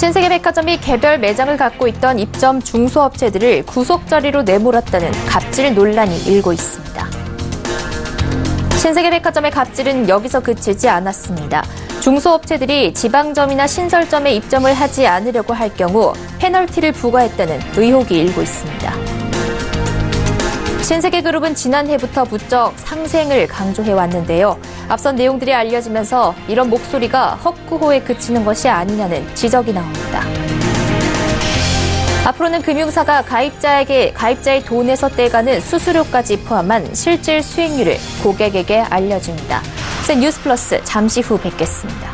신세계백화점이 개별 매장을 갖고 있던 입점 중소업체들을 구속자리로 내몰았다는 갑질 논란이 일고 있습니다. 신세계백화점의 갑질은 여기서 그치지 않았습니다. 중소업체들이 지방점이나 신설점에 입점을 하지 않으려고 할 경우 페널티를 부과했다는 의혹이 일고 있습니다. 신세계그룹은 지난해부터 부쩍 상생을 강조해왔는데요. 앞선 내용들이 알려지면서 이런 목소리가 헛구호에 그치는 것이 아니냐는 지적이 나옵니다. 앞으로는 금융사가 가입자의 돈에서 떼가는 수수료까지 포함한 실질 수익률을 고객에게 알려줍니다. 뉴스플러스 잠시 후 뵙겠습니다.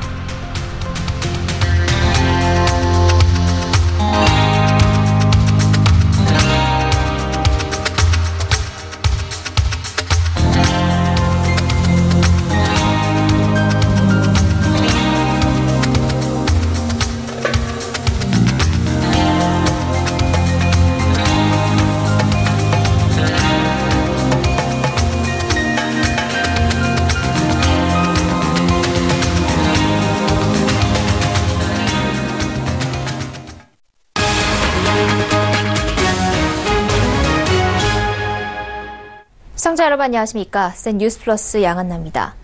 시청자 여러분 안녕하십니까? 뉴스플러스 양한나입니다.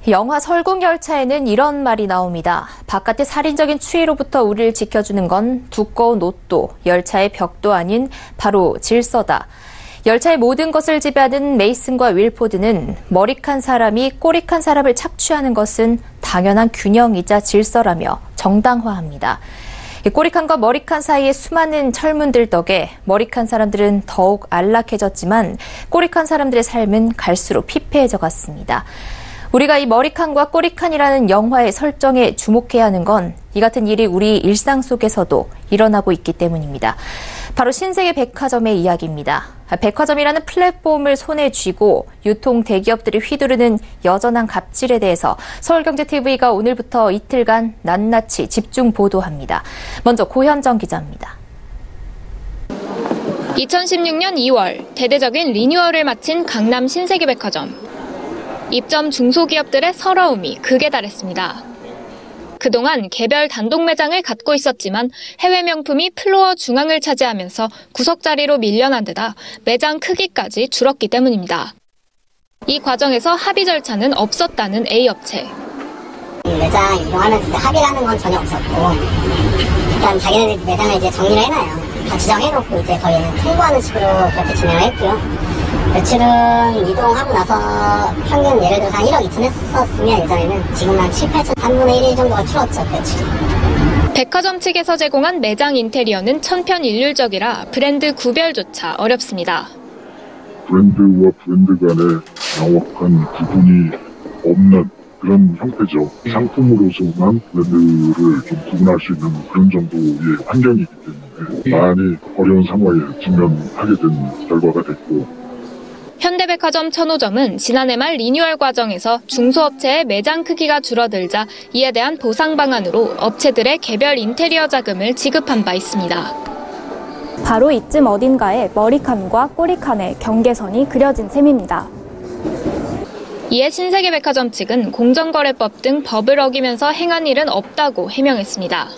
영화 설국열차에는 이런 말이 나옵니다. 바깥의 살인적인 추위로부터 우리를 지켜주는 건 두꺼운 옷도 열차의 벽도 아닌 바로 질서다. 열차의 모든 것을 지배하는 메이슨과 윌포드는 머리칸 사람이 꼬리칸 사람을 착취하는 것은 당연한 균형이자 질서라며 정당화합니다. 꼬리칸과 머리칸 사이의 수많은 철문들 덕에 머리칸 사람들은 더욱 안락해졌지만 꼬리칸 사람들의 삶은 갈수록 피폐해져 갔습니다. 우리가 이 머리칸과 꼬리칸이라는 영화의 설정에 주목해야 하는 건 이 같은 일이 우리 일상 속에서도 일어나고 있기 때문입니다. 바로 신세계백화점의 이야기입니다. 백화점이라는 플랫폼을 손에 쥐고 유통 대기업들이 휘두르는 여전한 갑질에 대해서 서울경제TV가 오늘부터 이틀간 낱낱이 집중 보도합니다. 먼저 고현정 기자입니다. 2016년 2월 대대적인 리뉴얼을 마친 강남 신세계백화점. 입점 중소기업들의 서러움이 극에 달했습니다. 그동안 개별 단독 매장을 갖고 있었지만 해외 명품이 플로어 중앙을 차지하면서 구석자리로 밀려난 데다 매장 크기까지 줄었기 때문입니다. 이 과정에서 합의 절차는 없었다는 A업체. 매장 이동하면서 합의라는 건 전혀 없었고 일단 자기네들 매장을 이제 정리를 해놔요. 다 지정해놓고 이제 거의 통보하는 식으로 그렇게 진행을 했고요. 매출은 이동하고 나서 평균 예를 들어서 한 1억 2천 했었으면 예전에는 지금 한 7, 8천 3분의 1 정도가 줄었죠, 매출이. 백화점 측에서 제공한 매장 인테리어는 천편일률적이라 브랜드 구별조차 어렵습니다. 브랜드와 브랜드 간에 명확한 구분이 없는 그런 형태죠. 상품으로서만 브랜드를 좀 구분할 수 있는 그런 정도의 환경이기 때문에 많이 어려운 상황에 직면하게 된 결과가 됐고, 현대백화점 천호점은 지난해 말 리뉴얼 과정에서 중소업체의 매장 크기가 줄어들자 이에 대한 보상 방안으로 업체들의 개별 인테리어 자금을 지급한 바 있습니다. 바로 이쯤 어딘가에 머리칸과 꼬리칸의 경계선이 그려진 셈입니다. 이에 신세계백화점 측은 공정거래법 등 법을 어기면서 행한 일은 없다고 해명했습니다.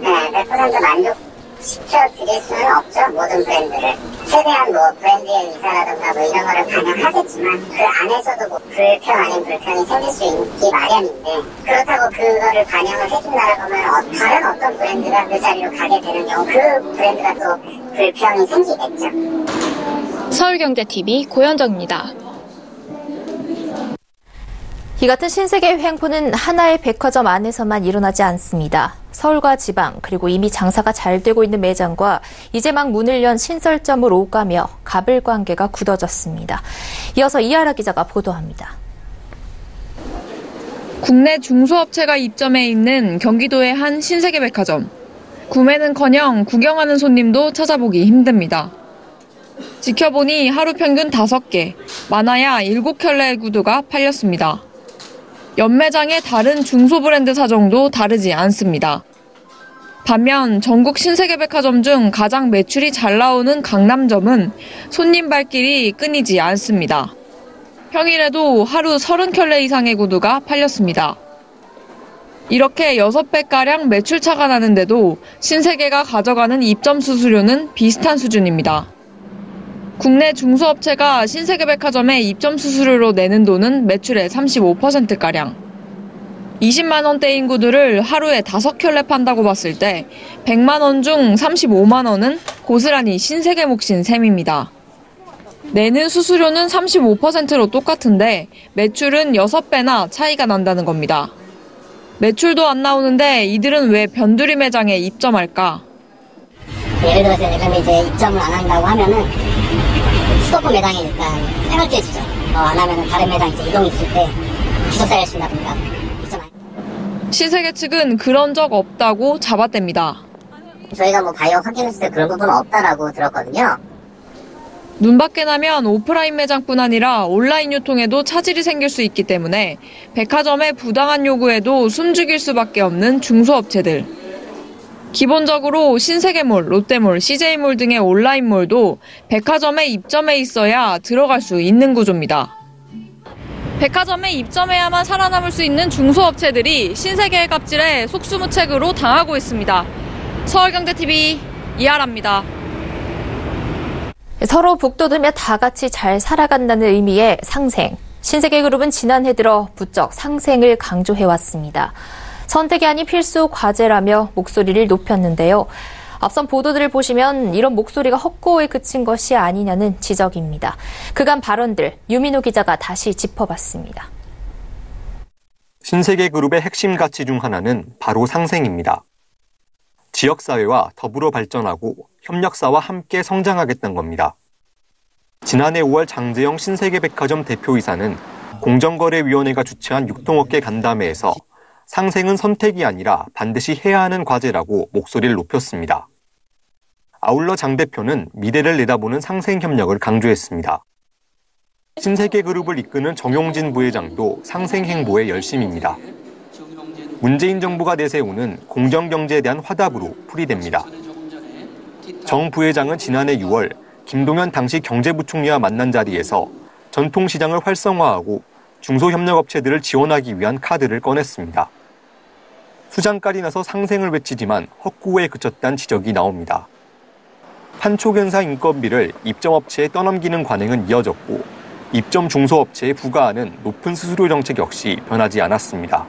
네, 100% 만족시켜드릴 수는 없죠, 모든 브랜드를. 최대한 브랜드의 의사라든가 이런 거를 반영하겠지만 그 안에서도 불평 아닌 불평이 생길 수 있기 마련인데, 그렇다고 그거를 반영을 해준다라고 하면 다른 어떤 브랜드가 그 자리로 가게 되는 경우 그 브랜드가 또 불평이 생기겠죠. 서울경제TV 고현정입니다. 이 같은 신세계 횡포는 하나의 백화점 안에서만 일어나지 않습니다. 서울과 지방, 그리고 이미 장사가 잘 되고 있는 매장과 이제 막 문을 연 신설점을 오가며 갑을 관계가 굳어졌습니다. 이어서 이하라 기자가 보도합니다. 국내 중소업체가 입점해 있는 경기도의 한 신세계백화점. 구매는커녕 구경하는 손님도 찾아보기 힘듭니다. 지켜보니 하루 평균 5개, 많아야 7켤레의 구두가 팔렸습니다. 연매장의 다른 중소브랜드 사정도 다르지 않습니다. 반면 전국 신세계백화점 중 가장 매출이 잘 나오는 강남점은 손님 발길이 끊이지 않습니다. 평일에도 하루 30켤레 이상의 구두가 팔렸습니다. 이렇게 6배가량 매출차가 나는데도 신세계가 가져가는 입점 수수료는 비슷한 수준입니다. 국내 중소업체가 신세계백화점에 입점 수수료로 내는 돈은 매출의 35%가량. 20만 원대인 구두를 하루에 5켤레 판다고 봤을 때 100만 원 중 35만 원은 고스란히 신세계 몫인 셈입니다. 내는 수수료는 35%로 똑같은데 매출은 6배나 차이가 난다는 겁니다. 매출도 안 나오는데 이들은 왜 변두리 매장에 입점할까? 예를 들어서 그럼 이제 입점을 안 한다고 하면은 수도권 매장에 일단 페널티 주죠. 안 하면은 다른 매장 이제 이동 있을 때 기숙사를 준다든가. 신세계 측은 그런 적 없다고 잡아댑니다. 저희가 뭐 바이오 확인했을 때 그런 부분은 없다라고 들었거든요. 눈밖에 나면 오프라인 매장뿐 아니라 온라인 유통에도 차질이 생길 수 있기 때문에 백화점의 부당한 요구에도 숨죽일 수밖에 없는 중소업체들. 기본적으로 신세계몰, 롯데몰, CJ몰 등의 온라인몰도 백화점에 입점해 있어야 들어갈 수 있는 구조입니다. 백화점에 입점해야만 살아남을 수 있는 중소업체들이 신세계의 갑질에 속수무책으로 당하고 있습니다. 서울경제TV 이하라입니다. 서로 북돋으며 다 같이 잘 살아간다는 의미의 상생. 신세계그룹은 지난해 들어 부쩍 상생을 강조해왔습니다. 선택이 아닌 필수 과제라며 목소리를 높였는데요. 앞선 보도들을 보시면 이런 목소리가 헛고에 그친 것이 아니냐는 지적입니다. 그간 발언들 유민호 기자가 다시 짚어봤습니다. 신세계그룹의 핵심 가치 중 하나는 바로 상생입니다. 지역사회와 더불어 발전하고 협력사와 함께 성장하겠다는 겁니다. 지난해 5월 장재영 신세계백화점 대표이사는 공정거래위원회가 주최한 유통업계 간담회에서 상생은 선택이 아니라 반드시 해야 하는 과제라고 목소리를 높였습니다. 아울러 장 대표는 미래를 내다보는 상생 협력을 강조했습니다. 신세계그룹을 이끄는 정용진 부회장도 상생 행보에 열심입니다. 문재인 정부가 내세우는 공정경제에 대한 화답으로 풀이됩니다. 정 부회장은 지난해 6월 김동연 당시 경제부총리와 만난 자리에서 전통시장을 활성화하고 중소협력업체들을 지원하기 위한 카드를 꺼냈습니다. 수장깔이 나서 상생을 외치지만 헛구에 그쳤다는 지적이 나옵니다. 판촉연사 인건비를 입점업체에 떠넘기는 관행은 이어졌고 입점 중소업체에 부과하는 높은 수수료 정책 역시 변하지 않았습니다.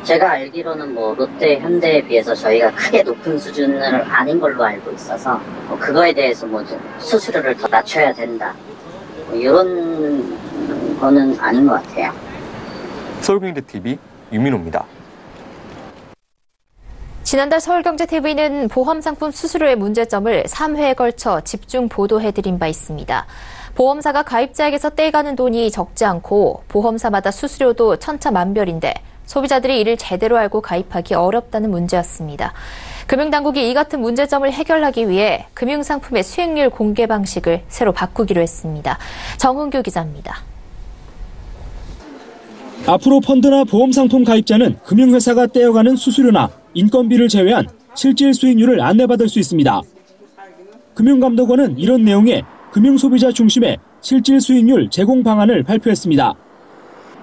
제가 알기로는 뭐 롯데, 현대에 비해서 저희가 크게 높은 수준은 아닌 걸로 알고 있어서 그거에 대해서 뭐 수수료를 더 낮춰야 된다. 이런 거는 아닌 것 같아요. 서울경제TV 유민호입니다. 지난달 서울경제TV는 보험상품 수수료의 문제점을 3회에 걸쳐 집중 보도해드린 바 있습니다. 보험사가 가입자에게서 떼가는 돈이 적지 않고 보험사마다 수수료도 천차만별인데 소비자들이 이를 제대로 알고 가입하기 어렵다는 문제였습니다. 금융당국이 이 같은 문제점을 해결하기 위해 금융상품의 수익률 공개 방식을 새로 바꾸기로 했습니다. 정은규 기자입니다. 앞으로 펀드나 보험상품 가입자는 금융회사가 떼어가는 수수료나 인건비를 제외한 실질 수익률을 안내받을 수 있습니다. 금융감독원은 이런 내용의 금융소비자 중심의 실질 수익률 제공 방안을 발표했습니다.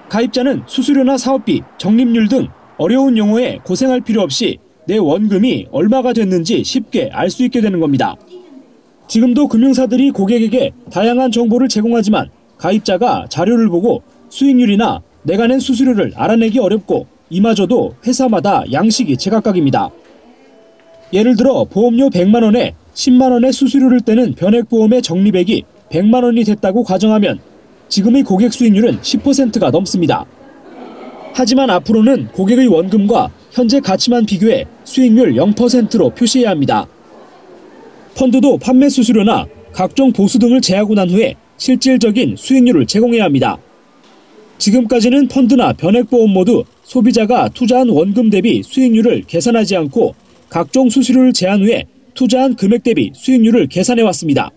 가입자는 수수료나 사업비, 적립률 등 어려운 용어에 고생할 필요 없이 내 원금이 얼마가 됐는지 쉽게 알 수 있게 되는 겁니다. 지금도 금융사들이 고객에게 다양한 정보를 제공하지만 가입자가 자료를 보고 수익률이나 내가 낸 수수료를 알아내기 어렵고 이마저도 회사마다 양식이 제각각입니다. 예를 들어 보험료 100만 원에 10만 원의 수수료를 떼는 변액보험의 적립액이 100만 원이 됐다고 가정하면 지금의 고객 수익률은 10%가 넘습니다. 하지만 앞으로는 고객의 원금과 현재 가치만 비교해 수익률 0%로 표시해야 합니다. 펀드도 판매 수수료나 각종 보수 등을 제하고 난 후에 실질적인 수익률을 제공해야 합니다. 지금까지는 펀드나 변액보험 모두 소비자가 투자한 원금 대비 수익률을 계산하지 않고 각종 수수료를 제한 후에 투자한 금액 대비 수익률을 계산해왔습니다.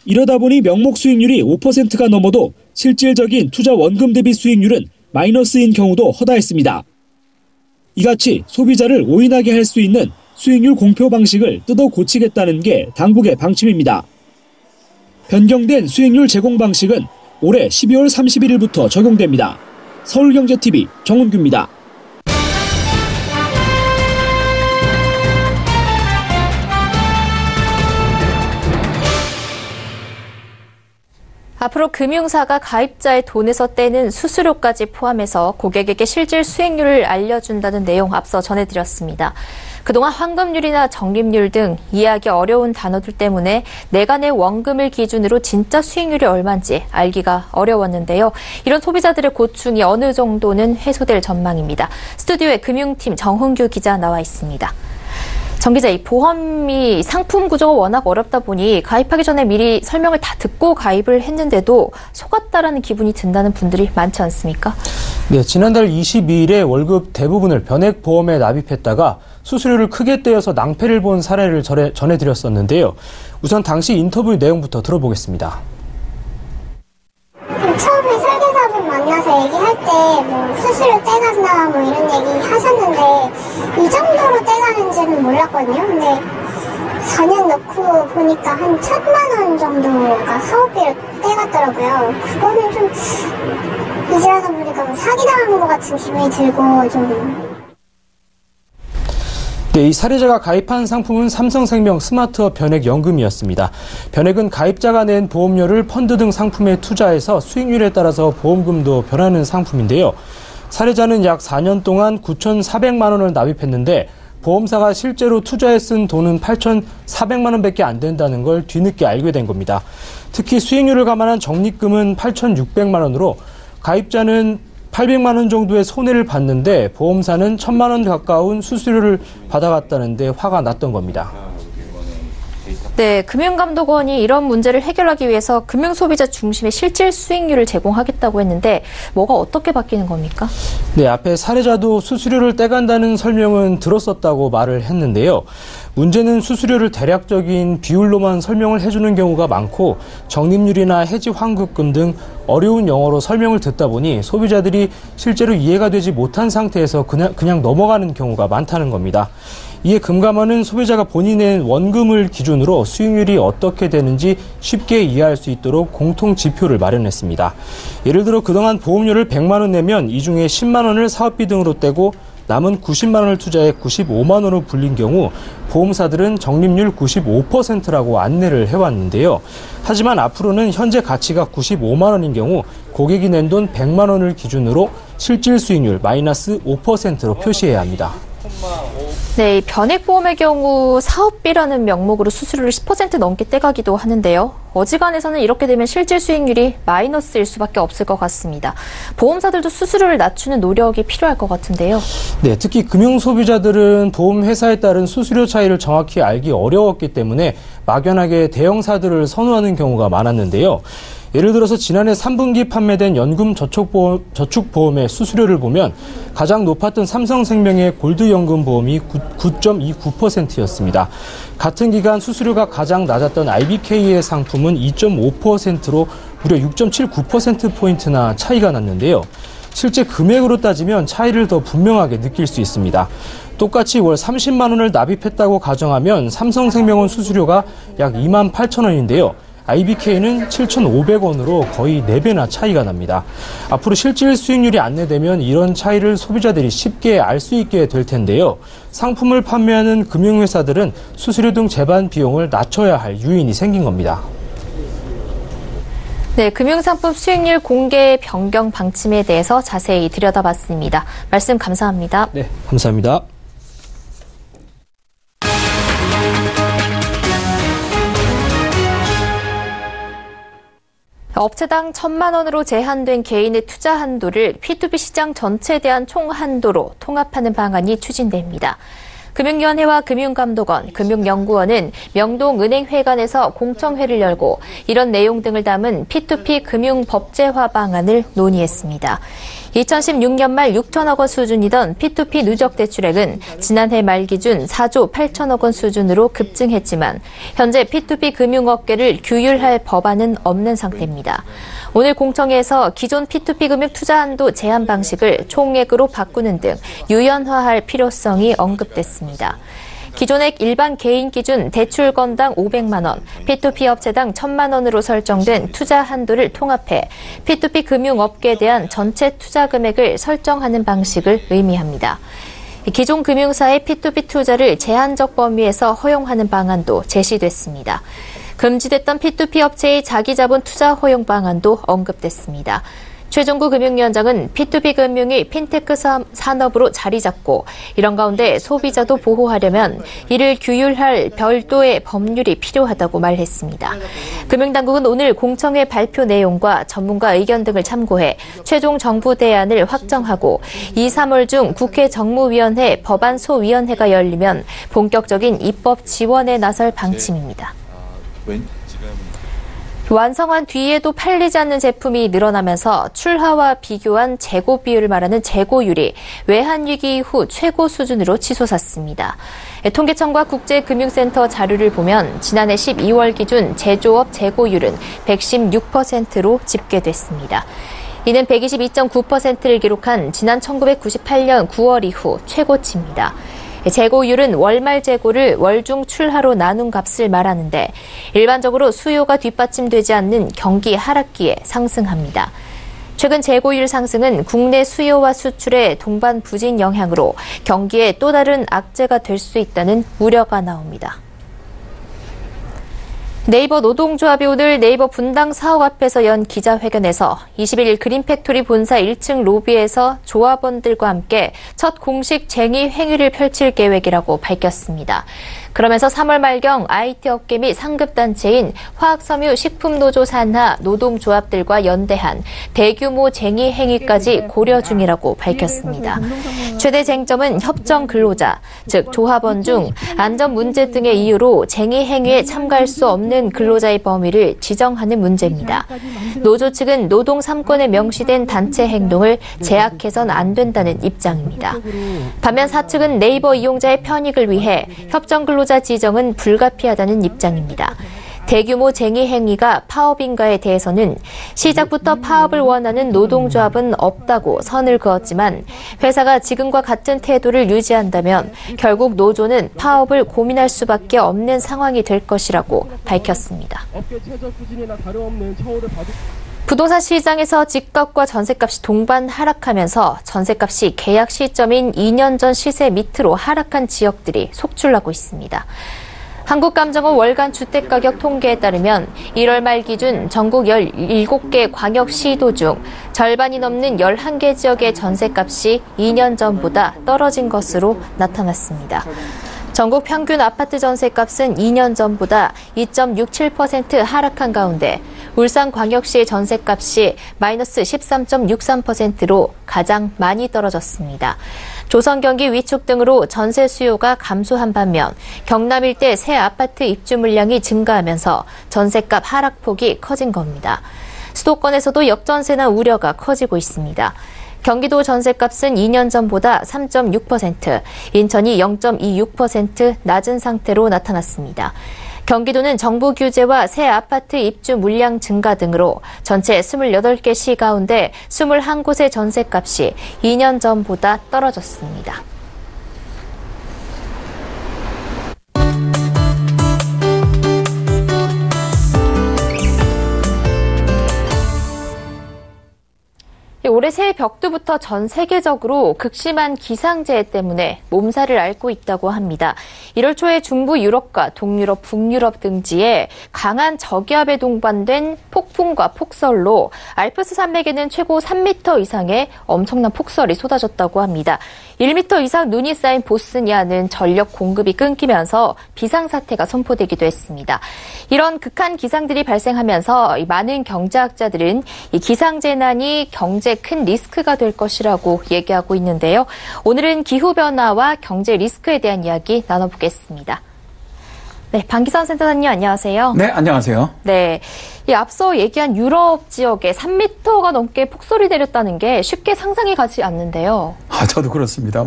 이러다 보니 명목 수익률이 5%가 넘어도 실질적인 투자 원금 대비 수익률은 마이너스인 경우도 허다했습니다. 이같이 소비자를 오인하게 할 수 있는 수익률 공표 방식을 뜯어 고치겠다는 게 당국의 방침입니다. 변경된 수익률 제공 방식은 올해 12월 31일부터 적용됩니다. 서울경제TV 정은규입니다. 앞으로 금융사가 가입자의 돈에서 떼는 수수료까지 포함해서 고객에게 실질 수익률을 알려준다는 내용 앞서 전해드렸습니다. 그동안 환급률이나 적립률 등 이해하기 어려운 단어들 때문에 내가 내 원금을 기준으로 진짜 수익률이 얼마인지 알기가 어려웠는데요. 이런 소비자들의 고충이 어느 정도는 해소될 전망입니다. 스튜디오에 금융팀 정훈규 기자 나와 있습니다. 정 기자, 이 보험이 상품 구조가 워낙 어렵다 보니 가입하기 전에 미리 설명을 다 듣고 가입을 했는데도 속았다라는 기분이 든다는 분들이 많지 않습니까? 네, 지난달 22일에 월급 대부분을 변액보험에 납입했다가 수수료를 크게 떼어서 낭패를 본 사례를 전해드렸었는데요. 우선 당시 인터뷰 내용부터 들어보겠습니다. 처음에 설계사분 만나서 얘기할 때 뭐 수수료 떼간다 뭐 이런 얘기 하셨는데 이 정도로 떼가는지는 몰랐거든요. 근데 4년 넣고 보니까 한 1,000만 원 정도가 사업비를 떼갔더라고요. 그거는 좀 이제 와서 보니까 뭐 사기당한 것 같은 기분이 들고 좀. 네, 이 사례자가 가입한 상품은 삼성생명 스마트업 변액연금이었습니다. 변액은 가입자가 낸 보험료를 펀드 등 상품에 투자해서 수익률에 따라서 보험금도 변하는 상품인데요. 사례자는 약 4년 동안 9,400만 원을 납입했는데 보험사가 실제로 투자에 쓴 돈은 8,400만 원밖에 안 된다는 걸 뒤늦게 알게 된 겁니다. 특히 수익률을 감안한 적립금은 8,600만 원으로 가입자는 800만 원 정도의 손해를 봤는데 보험사는 1,000만 원 가까운 수수료를 받아갔다는데 화가 났던 겁니다. 네, 금융감독원이 이런 문제를 해결하기 위해서 금융소비자 중심의 실질 수익률을 제공하겠다고 했는데 뭐가 어떻게 바뀌는 겁니까? 네, 앞에 사례자도 수수료를 떼간다는 설명은 들었었다고 말을 했는데요. 문제는 수수료를 대략적인 비율로만 설명을 해주는 경우가 많고 적립률이나 해지 환급금 등 어려운 영어로 설명을 듣다 보니 소비자들이 실제로 이해가 되지 못한 상태에서 그냥 넘어가는 경우가 많다는 겁니다. 이에 금감원은 소비자가 본인의 원금을 기준으로 수익률이 어떻게 되는지 쉽게 이해할 수 있도록 공통 지표를 마련했습니다. 예를 들어 그동안 보험료를 100만 원 내면 이 중에 10만 원을 사업비 등으로 떼고 남은 90만 원을 투자해 95만 원으로 불린 경우 보험사들은 적립률 95%라고 안내를 해왔는데요. 하지만 앞으로는 현재 가치가 95만 원인 경우 고객이 낸 돈 100만 원을 기준으로 실질 수익률 마이너스 5%로 표시해야 합니다. 네, 변액보험의 경우 사업비라는 명목으로 수수료를 10% 넘게 떼가기도 하는데요. 어지간해서는 이렇게 되면 실질 수익률이 마이너스일 수밖에 없을 것 같습니다. 보험사들도 수수료를 낮추는 노력이 필요할 것 같은데요. 네, 특히 금융소비자들은 보험회사에 따른 수수료 차이를 정확히 알기 어려웠기 때문에 막연하게 대형사들을 선호하는 경우가 많았는데요. 예를 들어서 지난해 3분기 판매된 연금 저축보험의 수수료를 보면 가장 높았던 삼성생명의 골드연금보험이 9.29%였습니다. 같은 기간 수수료가 가장 낮았던 IBK의 상품은 2.5%로 무려 6.79%포인트나 차이가 났는데요. 실제 금액으로 따지면 차이를 더 분명하게 느낄 수 있습니다. 똑같이 월 30만 원을 납입했다고 가정하면 삼성생명은 수수료가 약 2만 8천 원인데요. IBK는 7,500원으로 거의 4배나 차이가 납니다. 앞으로 실질 수익률이 안내되면 이런 차이를 소비자들이 쉽게 알 수 있게 될 텐데요. 상품을 판매하는 금융회사들은 수수료 등 제반 비용을 낮춰야 할 요인이 생긴 겁니다. 네, 금융상품 수익률 공개 변경 방침에 대해서 자세히 들여다봤습니다. 말씀 감사합니다. 네, 감사합니다. 업체당 1,000만 원으로 제한된 개인의 투자 한도를 P2P 시장 전체에 대한 총 한도로 통합하는 방안이 추진됩니다. 금융위원회와 금융감독원, 금융연구원은 명동은행회관에서 공청회를 열고 이런 내용 등을 담은 P2P 금융법제화 방안을 논의했습니다. 2016년 말 6천억 원 수준이던 P2P 누적 대출액은 지난해 말 기준 4조 8천억 원 수준으로 급증했지만 현재 P2P 금융업계를 규율할 법안은 없는 상태입니다. 오늘 공청회에서 기존 P2P 금융 투자 한도 제한 방식을 총액으로 바꾸는 등 유연화할 필요성이 언급됐습니다. 기존의 일반 개인 기준 대출 건당 500만 원, P2P 업체당 1,000만 원으로 설정된 투자 한도를 통합해 P2P 금융업계에 대한 전체 투자 금액을 설정하는 방식을 의미합니다. 기존 금융사의 P2P 투자를 제한적 범위에서 허용하는 방안도 제시됐습니다. 금지됐던 P2P 업체의 자기자본 투자 허용 방안도 언급됐습니다. 최종구 금융위원장은 P2P 금융이 핀테크 산업으로 자리 잡고 이런 가운데 소비자도 보호하려면 이를 규율할 별도의 법률이 필요하다고 말했습니다. 금융당국은 오늘 공청회 발표 내용과 전문가 의견 등을 참고해 최종 정부 대안을 확정하고 2, 3월 중 국회 정무위원회 법안소위원회가 열리면 본격적인 입법 지원에 나설 방침입니다. 완성한 뒤에도 팔리지 않는 제품이 늘어나면서 출하와 비교한 재고 비율을 말하는 재고율이 외환위기 이후 최고 수준으로 치솟았습니다. 통계청과 국제금융센터 자료를 보면 지난해 12월 기준 제조업 재고율은 116%로 집계됐습니다. 이는 122.9%를 기록한 지난 1998년 9월 이후 최고치입니다. 재고율은 월말 재고를 월중 출하로 나눈 값을 말하는데 일반적으로 수요가 뒷받침되지 않는 경기 하락기에 상승합니다. 최근 재고율 상승은 국내 수요와 수출의 동반 부진 영향으로 경기에 또 다른 악재가 될 수 있다는 우려가 나옵니다. 네이버 노동조합이 오늘 네이버 분당 사옥 앞에서 연 기자회견에서 21일 그린팩토리 본사 1층 로비에서 조합원들과 함께 첫 공식 쟁의 행위를 펼칠 계획이라고 밝혔습니다. 그러면서 3월 말경 IT 업계 및 상급단체인 화학섬유 식품노조 산하 노동조합들과 연대한 대규모 쟁의 행위까지 고려 중이라고 밝혔습니다. 최대 쟁점은 협정 근로자, 즉 조합원 중 안전 문제 등의 이유로 쟁의 행위에 참가할 수 없는 근로자의 범위를 지정하는 문제입니다. 노조 측은 노동 3권에 명시된 단체 행동을 제약해선 안 된다는 입장입니다. 반면 사측은 네이버 이용자의 편익을 위해 협정 근로자 지정은 불가피하다는 입장입니다. 대규모 쟁의 행위가 파업인가에 대해서는 시작부터 파업을 원하는 노동조합은 없다고 선을 그었지만 회사가 지금과 같은 태도를 유지한다면 결국 노조는 파업을 고민할 수밖에 없는 상황이 될 것이라고 밝혔습니다. 부동산 시장에서 집값과 전셋값이 동반 하락하면서 전셋값이 계약 시점인 2년 전 시세 밑으로 하락한 지역들이 속출나고 있습니다. 한국감정원 월간 주택가격 통계에 따르면 1월 말 기준 전국 17개 광역시도 중 절반이 넘는 11개 지역의 전셋값이 2년 전보다 떨어진 것으로 나타났습니다. 전국 평균 아파트 전셋값은 2년 전보다 2.67% 하락한 가운데 울산광역시의 전셋값이 마이너스 13.63%로 가장 많이 떨어졌습니다. 조선, 경기 위축 등으로 전세 수요가 감소한 반면 경남 일대 새 아파트 입주 물량이 증가하면서 전셋값 하락폭이 커진 겁니다. 수도권에서도 역전세나 우려가 커지고 있습니다. 경기도 전셋값은 2년 전보다 3.6%, 인천이 0.26% 낮은 상태로 나타났습니다. 경기도는 정부 규제와 새 아파트 입주 물량 증가 등으로 전체 28개 시 가운데 21곳의 전셋값이 2년 전보다 떨어졌습니다. 올해 새해 벽두부터 전 세계적으로 극심한 기상재해 때문에 몸살을 앓고 있다고 합니다. 1월 초에 중부 유럽과 동유럽, 북유럽 등지에 강한 저기압에 동반된 폭풍과 폭설로 알프스 산맥에는 최고 3m 이상의 엄청난 폭설이 쏟아졌다고 합니다. 1m 이상 눈이 쌓인 보스니아는 전력 공급이 끊기면서 비상사태가 선포되기도 했습니다. 이런 극한 기상들이 발생하면서 많은 경제학자들은 이 기상재난이 경제에 큰 리스크가 될 것이라고 얘기하고 있는데요. 오늘은 기후변화와 경제 리스크에 대한 이야기 나눠보겠습니다. 네, 방기선 센터장님 안녕하세요. 네, 안녕하세요. 네, 이 앞서 얘기한 유럽 지역에 3m가 넘게 폭설이 내렸다는 게 쉽게 상상이 가지 않는데요. 저도 그렇습니다.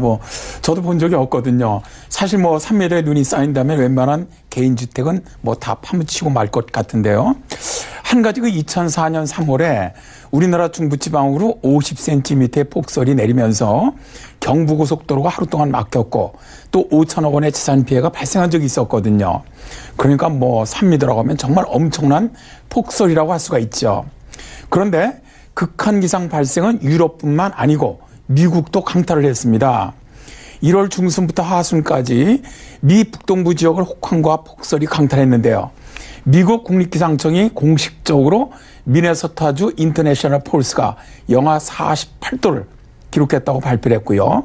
저도 본 적이 없거든요. 사실 3m의 눈이 쌓인다면 웬만한 개인주택은 다 파묻히고 말 것 같은데요. 한 가지 2004년 3월에 우리나라 중부지방으로 50cm의 폭설이 내리면서 경부고속도로가 하루 동안 막혔고 또 5천억 원의 재산 피해가 발생한 적이 있었거든요. 그러니까 3m라고 하면 정말 엄청난 폭설이라고 할 수가 있죠. 그런데 극한 기상 발생은 유럽뿐만 아니고 미국도 강타를 했습니다. 1월 중순부터 하순까지 미 북동부 지역을 혹한과 폭설이 강타했는데요. 미국 국립기상청이 공식적으로 미네소타주 인터내셔널 폴스가 영하 48도를 기록했다고 발표를 했고요.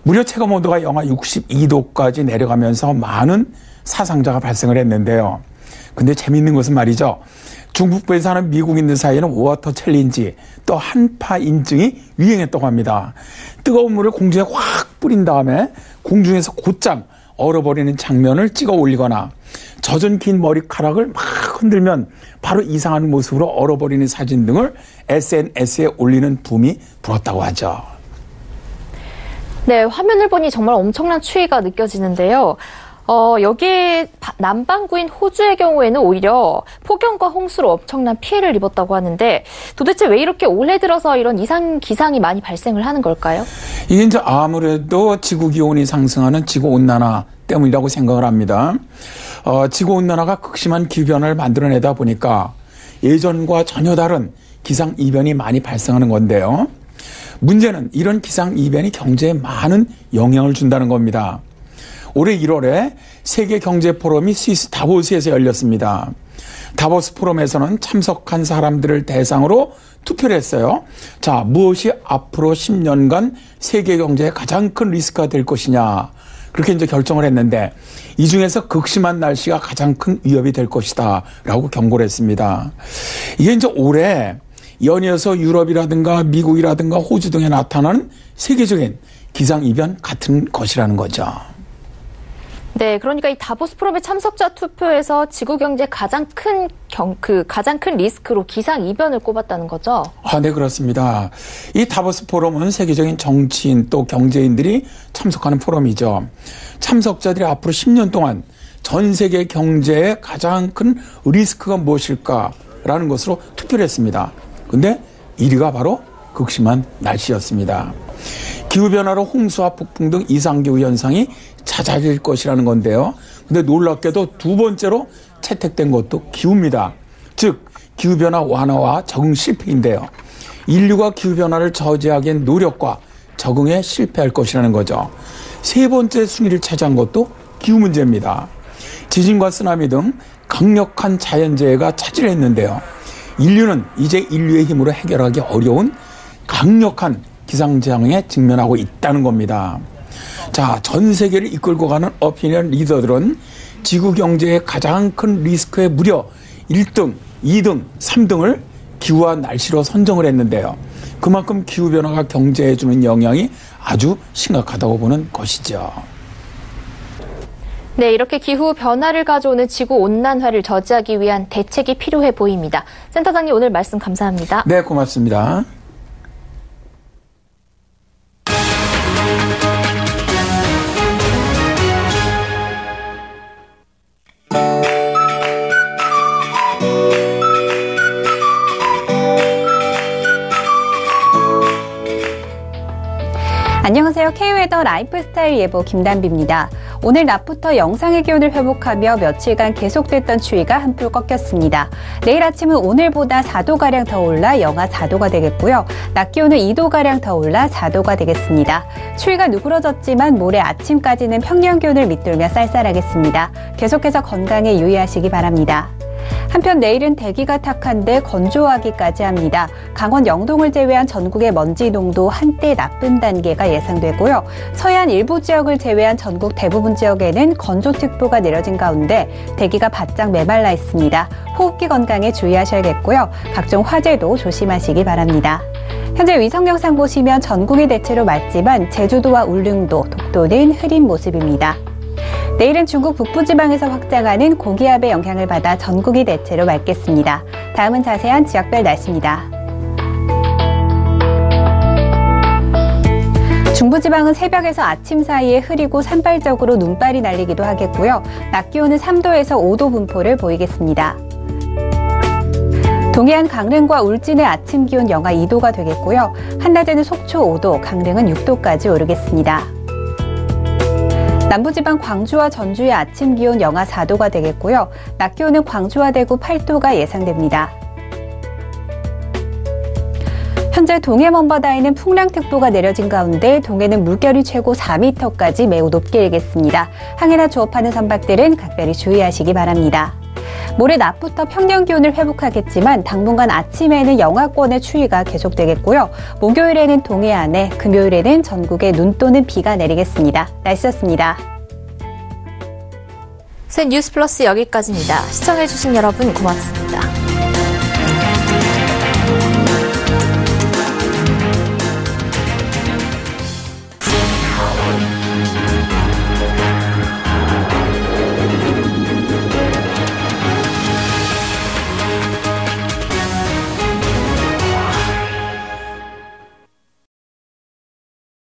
무려 체감온도가 영하 62도까지 내려가면서 많은 사상자가 발생을 했는데요. 근데 재미있는 것은 말이죠. 중북부에 사는 미국인들 사이에는 워터 챌린지, 또 한파 인증이 유행했다고 합니다. 뜨거운 물을 공중에 확 뿌린 다음에 공중에서 곧장 얼어버리는 장면을 찍어 올리거나 젖은 긴 머리카락을 막 흔들면 바로 이상한 모습으로 얼어버리는 사진 등을 SNS에 올리는 붐이 불었다고 하죠. 네, 화면을 보니 정말 엄청난 추위가 느껴지는데요. 여기 남반구인 호주의 경우에는 오히려 폭염과 홍수로 엄청난 피해를 입었다고 하는데 도대체 왜 이렇게 올해 들어서 이런 이상 기상이 많이 발생을 하는 걸까요? 이게 이제 아무래도 지구 기온이 상승하는 지구 온난화 때문이라고 생각을 합니다. 지구 온난화가 극심한 기후 변화를 만들어내다 보니까 예전과 전혀 다른 기상 이변이 많이 발생하는 건데요. 문제는 이런 기상 이변이 경제에 많은 영향을 준다는 겁니다. 올해 1월에 세계 경제 포럼이 스위스 다보스에서 열렸습니다. 다보스 포럼에서는 참석한 사람들을 대상으로 투표를 했어요. 자, 무엇이 앞으로 10년간 세계 경제의 가장 큰 리스크가 될 것이냐. 그렇게 이제 결정을 했는데 이 중에서 극심한 날씨가 가장 큰 위협이 될 것이다. 라고 경고를 했습니다. 이게 이제 올해 연이어서 유럽이라든가 미국이라든가 호주 등에 나타나는 세계적인 기상이변 같은 것이라는 거죠. 네, 그러니까 이 다보스 포럼의 참석자 투표에서 지구 경제 가장 큰 리스크로 기상 이변을 꼽았다는 거죠. 네, 그렇습니다. 이 다보스 포럼은 세계적인 정치인 또 경제인들이 참석하는 포럼이죠. 참석자들이 앞으로 10년 동안 전 세계 경제의 가장 큰 리스크가 무엇일까라는 것으로 투표를 했습니다. 근데 1위가 바로 극심한 날씨였습니다. 기후변화로 홍수와 폭풍 등 이상기후 현상이 잦아질 것이라는 건데요. 근데 놀랍게도 두 번째로 채택된 것도 기후입니다. 즉 기후변화 완화와 적응 실패인데요. 인류가 기후변화를 저지하기엔 노력과 적응에 실패할 것이라는 거죠. 세 번째 순위를 차지한 것도 기후 문제입니다. 지진과 쓰나미 등 강력한 자연재해가 차지를 했는데요. 인류는 이제 인류의 힘으로 해결하기 어려운 강력한 기상재앙에 직면하고 있다는 겁니다. 자, 전 세계를 이끌고 가는 오피니언 리더들은 지구 경제의 가장 큰 리스크의 무려 1등, 2등, 3등을 기후와 날씨로 선정을 했는데요. 그만큼 기후변화가 경제에 주는 영향이 아주 심각하다고 보는 것이죠. 네, 이렇게 기후 변화를 가져오는 지구 온난화를 저지하기 위한 대책이 필요해 보입니다. 센터장님 오늘 말씀 감사합니다. 네, 고맙습니다. 안녕하세요. K웨더 라이프스타일 예보 김단비입니다. 오늘 낮부터 영상의 기온을 회복하며 며칠간 계속됐던 추위가 한풀 꺾였습니다. 내일 아침은 오늘보다 4도가량 더 올라 영하 4도가 되겠고요. 낮 기온은 2도가량 더 올라 4도가 되겠습니다. 추위가 누그러졌지만 모레 아침까지는 평년 기온을 밑돌며 쌀쌀하겠습니다. 계속해서 건강에 유의하시기 바랍니다. 한편 내일은 대기가 탁한데 건조하기까지 합니다. 강원 영동을 제외한 전국의 먼지 농도 한때 나쁨 단계가 예상되고요. 서해안 일부 지역을 제외한 전국 대부분 지역에는 건조특보가 내려진 가운데 대기가 바짝 메말라 있습니다. 호흡기 건강에 주의하셔야겠고요. 각종 화재도 조심하시기 바랍니다. 현재 위성 영상 보시면 전국이 대체로 맑지만 제주도와 울릉도, 독도는 흐린 모습입니다. 내일은 중국 북부지방에서 확장하는 고기압의 영향을 받아 전국이 대체로 맑겠습니다. 다음은 자세한 지역별 날씨입니다. 중부지방은 새벽에서 아침 사이에 흐리고 산발적으로 눈발이 날리기도 하겠고요. 낮 기온은 3도에서 5도 분포를 보이겠습니다. 동해안 강릉과 울진의 아침 기온 영하 2도가 되겠고요. 한낮에는 속초 5도, 강릉은 6도까지 오르겠습니다. 남부지방 광주와 전주의 아침 기온 영하 4도가 되겠고요. 낮 기온은 광주와 대구 8도가 예상됩니다. 현재 동해 먼바다에는 풍랑특보가 내려진 가운데 동해는 물결이 최고 4m까지 매우 높게 일겠습니다. 항해나 조업하는 선박들은 각별히 주의하시기 바랍니다. 모레 낮부터 평년 기온을 회복하겠지만 당분간 아침에는 영하권의 추위가 계속되겠고요. 목요일에는 동해안에, 금요일에는 전국에 눈 또는 비가 내리겠습니다. 날씨였습니다. 센 뉴스 플러스 여기까지입니다. 시청해주신 여러분 고맙습니다.